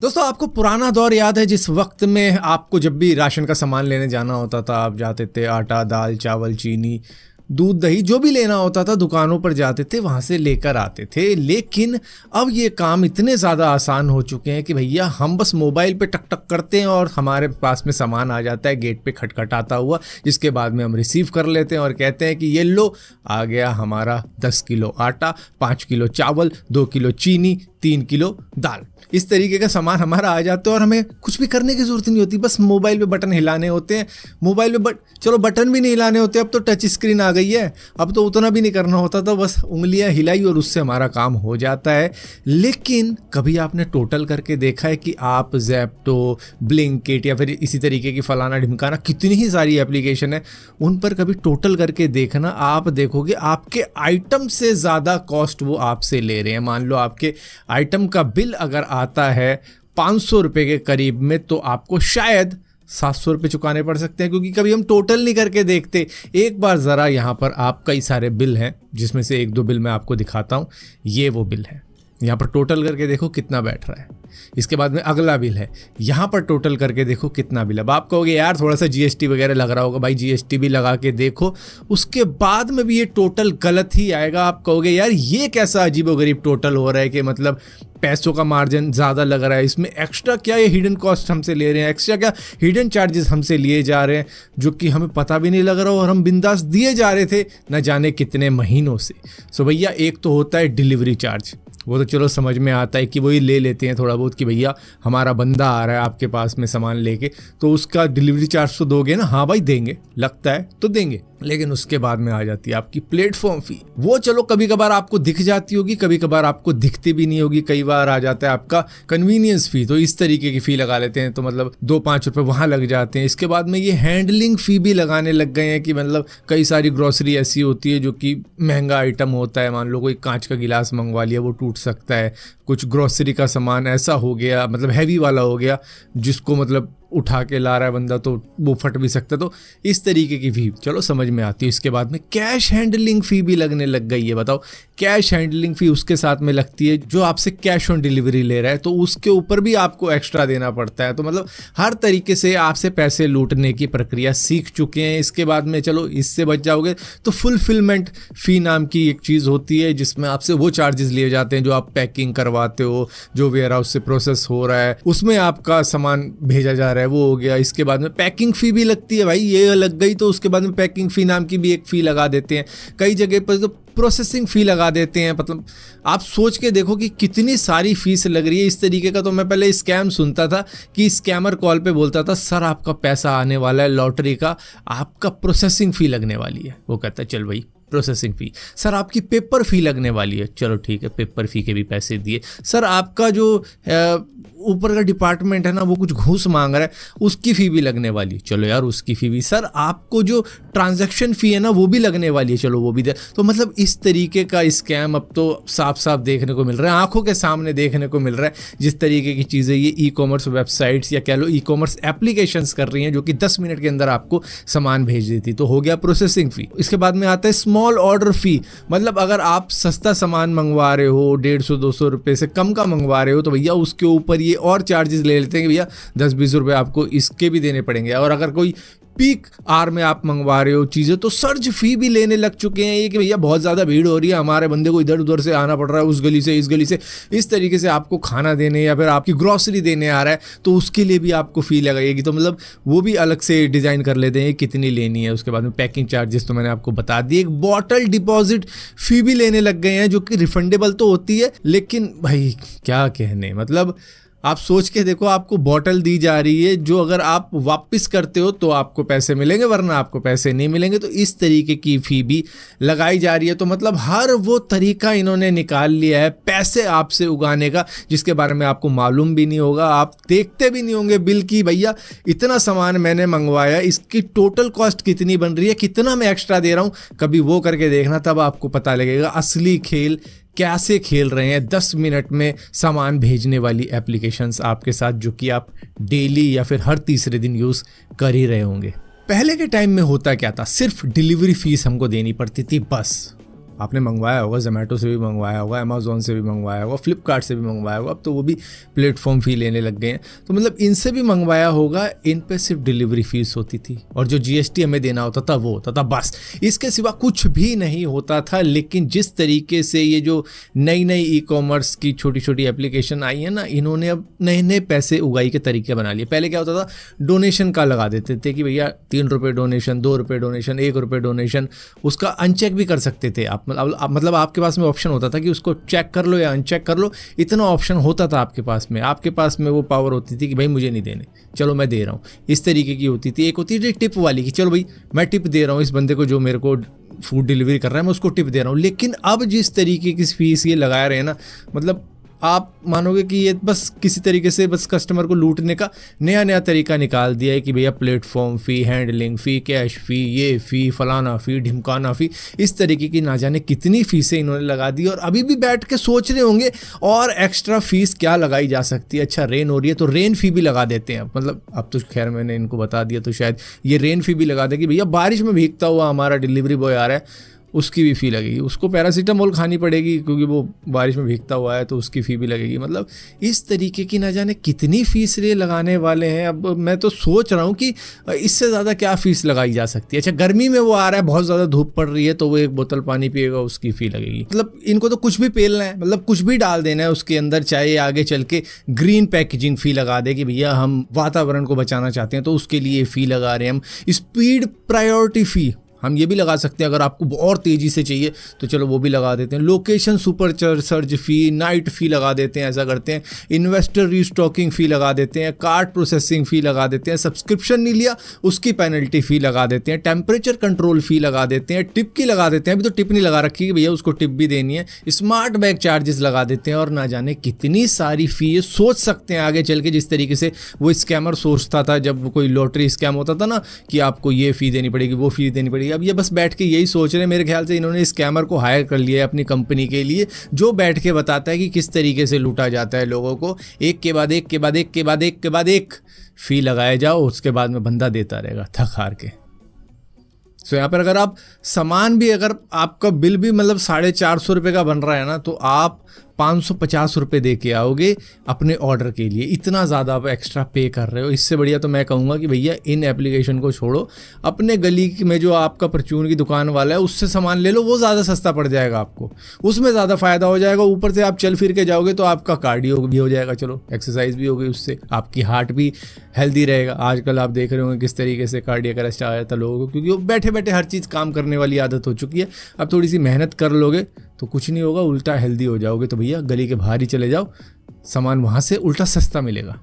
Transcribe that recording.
दोस्तों आपको पुराना दौर याद है जिस वक्त में आपको जब भी राशन का सामान लेने जाना होता था, आप जाते थे, आटा, दाल, चावल, चीनी, दूध, दही जो भी लेना होता था दुकानों पर जाते थे, वहाँ से लेकर आते थे। लेकिन अब ये काम इतने ज़्यादा आसान हो चुके हैं कि भैया हम बस मोबाइल पे टक टक करते हैं और हमारे पास में सामान आ जाता है गेट पे खटखटाता हुआ, जिसके बाद में हम रिसीव कर लेते हैं और कहते हैं कि ये लो आ गया हमारा 10 किलो आटा, 5 किलो चावल, 2 किलो चीनी, 3 किलो दाल। इस तरीके का सामान हमारा आ जाता है और हमें कुछ भी करने की ज़रूरत नहीं होती, बस मोबाइल पे बटन हिलाने होते हैं। मोबाइल पे चलो बटन भी नहीं हिलाने होते, अब तो टच स्क्रीन आ गई है, अब तो उतना भी नहीं करना होता था, बस उंगलियां हिलाई और उससे हमारा काम हो जाता है। लेकिन कभी आपने टोटल करके देखा है कि आप ज़ेप्टो, ब्लिंकिट या फिर इसी तरीके की फलाना ढिमकाना कितनी ही सारी एप्लीकेशन है, उन पर कभी टोटल करके देखना, आप देखोगे आपके आइटम से ज़्यादा कॉस्ट वो आपसे ले रहे हैं। मान लो आपके आइटम का बिल अगर आता है 500 रुपये के करीब में, तो आपको शायद 700 रुपये चुकाने पड़ सकते हैं, क्योंकि कभी हम टोटल नहीं करके देखते। एक बार ज़रा यहाँ पर आप कई सारे बिल हैं, जिसमें से एक दो बिल मैं आपको दिखाता हूँ। ये वो बिल है, यहाँ पर टोटल करके देखो कितना बैठ रहा है। इसके बाद में अगला बिल है, यहाँ पर टोटल करके देखो कितना बिल। अब आप कहोगे यार थोड़ा सा जीएसटी वगैरह लग रहा होगा, भाई जीएसटी भी लगा के देखो, उसके बाद में भी ये टोटल गलत ही आएगा। आप कहोगे यार ये कैसा अजीबोगरीब टोटल हो रहा है कि मतलब पैसों का मार्जिन ज़्यादा लग रहा है, इसमें एक्स्ट्रा क्या ये हिडन कॉस्ट हमसे ले रहे हैं, एक्स्ट्रा क्या हिडन चार्जेस हमसे लिए जा रहे हैं, जो कि हमें पता भी नहीं लग रहा और हम बिंदास दिए जा रहे थे न जाने कितने महीनों से। सो भैया एक तो होता है डिलीवरी चार्ज, वो तो चलो समझ में आता है कि वही ले लेते हैं थोड़ा बहुत कि भैया हमारा बंदा आ रहा है आपके पास में सामान लेके, तो उसका डिलीवरी चार्ज तो दोगे ना। हाँ भाई देंगे, लगता है तो देंगे। लेकिन उसके बाद में आ जाती है आपकी प्लेटफॉर्म फी। वो चलो कभी कभार आपको दिख जाती होगी, कभी कभार आपको दिखती भी नहीं होगी। कई बार आ जाता है आपका कन्वीनियंस फी, तो इस तरीके की फ़ी लगा लेते हैं, तो मतलब 2-5 रुपये वहाँ लग जाते हैं। इसके बाद में ये हैंडलिंग फ़ी भी लगाने लग गए हैं कि मतलब कई सारी ग्रॉसरी ऐसी होती है जो कि महंगा आइटम होता है। मान लो कोई कांच का गिलास मंगवा लिया, वो टूट सकता है। कुछ ग्रॉसरी का सामान ऐसा हो गया, मतलब हैवी वाला हो गया, जिसको मतलब उठा के ला रहा है बंदा तो वो फट भी सकता है। तो इस तरीके की फ़ी चलो समझ में आती है। इसके बाद में कैश हैंडलिंग फ़ी भी लगने लग गई है। बताओ, कैश हैंडलिंग फ़ी उसके साथ में लगती है जो आपसे कैश ऑन डिलीवरी ले रहा है, तो उसके ऊपर भी आपको एक्स्ट्रा देना पड़ता है। तो मतलब हर तरीके से आपसे पैसे लूटने की प्रक्रिया सीख चुके हैं। इसके बाद में चलो इससे बच जाओगे तो फुलफिलमेंट फ़ी नाम की एक चीज़ होती है, जिसमें आपसे वो चार्जेस लिए जाते हैं जो आप पैकिंग करवाते हो, जो वेयर हाउस से प्रोसेस हो रहा है उसमें आपका सामान भेजा जा रहा है, वो हो गया। इसके बाद में पैकिंग फ़ी भी लगती है, भाई ये लग गई तो उसके बाद में पैकिंग फ़ी नाम की भी एक फ़ी लगा देते हैं। कई जगह पर तो प्रोसेसिंग फ़ी लगा देते हैं। मतलब आप सोच के देखो कि कितनी सारी फीस लग रही है। इस तरीके का तो मैं पहले स्कैम सुनता था कि स्कैमर कॉल पे बोलता था सर आपका पैसा आने वाला है लॉटरी का, आपका प्रोसेसिंग फ़ी लगने वाली है। वो कहता है चल भाई प्रोसेसिंग फ़ी। सर आपकी पेपर फ़ी लगने वाली है, चलो ठीक है पेपर फ़ी के भी पैसे दिए। सर आपका जो ऊपर का डिपार्टमेंट है ना वो कुछ घूस मांग रहा है, उसकी फ़ी भी लगने वाली है, चलो यार उसकी फ़ी भी। सर आपको जो ट्रांजैक्शन फ़ी है ना वो भी लगने वाली है, चलो वो भी दे। तो मतलब इस तरीके का स्कैम अब तो साफ साफ देखने को मिल रहा है, आंखों के सामने देखने को मिल रहा है। जिस तरीके की चीज़ें ये ई कॉमर्स वेबसाइट्स या कह लो ई कॉमर्स एप्लीकेशंस कर रही हैं, जो कि 10 मिनट के अंदर आपको सामान भेज देती, तो हो गया प्रोसेसिंग फ़ी। इसके बाद में आता है स्मॉल ऑर्डर फ़ी। मतलब अगर आप सस्ता सामान मंगवा रहे हो, 150-200 रुपये से कम का मंगवा रहे हो, तो भैया उसके ऊपर ये और चार्जेस ले लेते हैं कि भैया 10-20 रुपये आपको इसके भी देने पड़ेंगे। और अगर कोई पीक आर में आप मंगवा रहे हो चीज़ें, तो सर्ज फी भी लेने लग चुके हैं ये कि भैया बहुत ज़्यादा भीड़ हो रही है, हमारे बंदे को इधर उधर से आना पड़ रहा है, उस गली से इस गली से, इस तरीके से आपको खाना देने या फिर आपकी ग्रॉसरी देने आ रहा है, तो उसके लिए भी आपको फ़ी लगाएगी। तो मतलब वो भी अलग से डिज़ाइन कर लेते हैं कितनी लेनी है। उसके बाद में पैकिंग चार्जेस तो मैंने आपको बता दिए। एक बॉटल डिपॉजिट फ़ी भी लेने लग गए हैं, जो कि रिफंडेबल तो होती है, लेकिन भाई क्या कहने, मतलब आप सोच के देखो, आपको बॉटल दी जा रही है जो अगर आप वापस करते हो तो आपको पैसे मिलेंगे, वरना आपको पैसे नहीं मिलेंगे। तो इस तरीके की फ़ी भी लगाई जा रही है। तो मतलब हर वो तरीका इन्होंने निकाल लिया है पैसे आपसे उगाने का, जिसके बारे में आपको मालूम भी नहीं होगा। आप देखते भी नहीं होंगे बिल की, भैया इतना सामान मैंने मंगवाया, इसकी टोटल कॉस्ट कितनी बन रही है, कितना मैं एक्स्ट्रा दे रहा हूँ। कभी वो करके देखना, तब आपको पता लगेगा असली खेल कैसे खेल रहे हैं 10 मिनट में सामान भेजने वाली एप्लीकेशंस आपके साथ, जो कि आप डेली या फिर हर तीसरे दिन यूज़ कर ही रहे होंगे। पहले के टाइम में होता क्या था, सिर्फ डिलीवरी फीस हमको देनी पड़ती थी बस। आपने मंगवाया होगा, जोमेटो से भी मंगवाया होगा, अमेज़ॉन से भी मंगवाया होगा, फ्लिपकार्ट से भी मंगवाया होगा, अब तो वो भी प्लेटफॉर्म फ़ी लेने लग गए हैं। तो मतलब इनसे भी मंगवाया होगा, इन पे सिर्फ डिलीवरी फ़ीस होती थी और जो GST हमें देना होता था वो होता था, बस इसके सिवा कुछ भी नहीं होता था। लेकिन जिस तरीके से ये जो नई नई ई-कॉमर्स की छोटी छोटी एप्लीकेशन आई है ना, इन्होंने अब नए नए पैसे उगाई के तरीके बना लिए। पहले क्या होता था, डोनेशन का लगा देते थे कि भैया 3 रुपये डोनेशन, 2 रुपये डोनेशन, 1 रुपये डोनेशन, उसका अनचेक भी कर सकते थे आप। मतलब आपके पास में ऑप्शन होता था कि उसको चेक कर लो या अनचेक कर लो, इतना ऑप्शन होता था आपके पास में वो पावर होती थी कि भाई मुझे नहीं देने, चलो मैं दे रहा हूँ, इस तरीके की होती थी। एक होती थी टिप वाली कि चलो भाई मैं टिप दे रहा हूँ इस बंदे को जो मेरे को फूड डिलीवरी कर रहा है, मैं उसको टिप दे रहा हूँ। लेकिन अब जिस तरीके की फीस ये लगा रहे हैं ना, मतलब आप मानोगे कि ये बस किसी तरीके से बस कस्टमर को लूटने का नया नया तरीका निकाल दिया है कि भैया प्लेटफॉर्म फ़ी, हैंडलिंग फ़ी, कैश फ़ी, ये फ़ी, फलाना फ़ी, ढिमकाना फ़ी, इस तरीके की ना जाने कितनी फ़ीसें इन्होंने लगा दी। और अभी भी बैठ के सोच रहे होंगे और एक्स्ट्रा फ़ीस क्या लगाई जा सकती है। अच्छा रेन हो रही है तो रेन फ़ी भी लगा देते हैं, मतलब अब तो खैर मैंने इनको बता दिया तो शायद ये रेन फ़ी भी लगा दे कि भैया बारिश में भीगता हुआ हमारा डिलीवरी बॉय आ रहा है, उसकी भी फ़ी लगेगी, उसको पैरासीटामोल खानी पड़ेगी क्योंकि वो बारिश में भीगता हुआ है तो उसकी फ़ी भी लगेगी। मतलब इस तरीके की ना जाने कितनी फ़ीस ये लगाने वाले हैं। अब मैं तो सोच रहा हूँ कि इससे ज़्यादा क्या फ़ीस लगाई जा सकती है। अच्छा गर्मी में वो आ रहा है, बहुत ज़्यादा धूप पड़ रही है तो वो 1 बोतल पानी पिएगा, उसकी फ़ी लगेगी। मतलब इनको तो कुछ भी पेलना है, मतलब कुछ भी डाल देना है उसके अंदर, चाहे आगे चल के ग्रीन पैकेजिंग फ़ी लगा दे कि भैया हम वातावरण को बचाना चाहते हैं तो उसके लिए फ़ी लगा रहे हैं हम। स्पीड प्रायोरिटी फ़ी हम ये भी लगा सकते हैं, अगर आपको और तेज़ी से चाहिए तो चलो वो भी लगा देते हैं। लोकेशन सुपर सर्ज फ़ी, नाइट फ़ी लगा देते हैं, ऐसा करते हैं। इन्वेस्टर रीस्टॉकिंग फ़ी लगा देते हैं, कार्ड प्रोसेसिंग फ़ी लगा देते हैं, सब्सक्रिप्शन नहीं लिया उसकी पेनल्टी फ़ी लगा देते हैं, टेम्परेचर कंट्रोल फ़ी लगा देते हैं, टिप की लगा देते हैं, अभी तो टिप नहीं लगा रखी है भैया उसको टिप भी देनी है, स्मार्ट बैग चार्जेस लगा देते हैं और ना जाने कितनी सारी फ़ी है। सोच सकते हैं आगे चल के जिस तरीके से वो स्कैमर सोचता था जब कोई लॉटरी स्कैम होता था ना कि आपको ये फ़ी देनी पड़ेगी, वो फ़ी देनी पड़ेगी। अब ये बस बैठ के यही सोच रहे हैं। मेरे ख्याल से इन्होंने स्कैमर को हायर कर लिया है अपनी कंपनी के लिए, जो बैठ के बताता है कि किस तरीके से लूटा जाता है लोगों को। एक के बाद एक के बाद एक के बाद एक के बाद एक फ़ी लगाए जाओ, उसके बाद में बंदा देता रहेगा थक हार के। सो यहाँ पर अगर आप सामान भी, अगर आपका बिल भी मतलब 450 रुपये का बन रहा है ना, तो आप 550 रुपये दे के आओगे अपने ऑर्डर के लिए। इतना ज़्यादा आप एक्स्ट्रा पे कर रहे हो। इससे बढ़िया तो मैं कहूँगा कि भैया इन एप्लीकेशन को छोड़ो, अपने गली में जो आपका परचून की दुकान वाला है उससे सामान ले लो, वो ज़्यादा सस्ता पड़ जाएगा आपको, उसमें ज़्यादा फ़ायदा हो जाएगा। ऊपर से आप चल फिर के जाओगे तो आपका कार्डियो भी हो जाएगा, चलो एक्सरसाइज भी होगी, उससे आपकी हार्ट भी हेल्दी रहेगा। आजकल आप देख रहे होंगे किस तरीके से कार्डियक अरेस्ट आ जाता है लोगों को, क्योंकि वो बैठे बैठे हर चीज़ काम करने वाली आदत हो चुकी है। अब थोड़ी सी मेहनत कर लोगे तो कुछ नहीं होगा, उल्टा हेल्दी हो जाओगे। तो भैया गली के बाहर ही चले जाओ, सामान वहाँ से उल्टा सस्ता मिलेगा।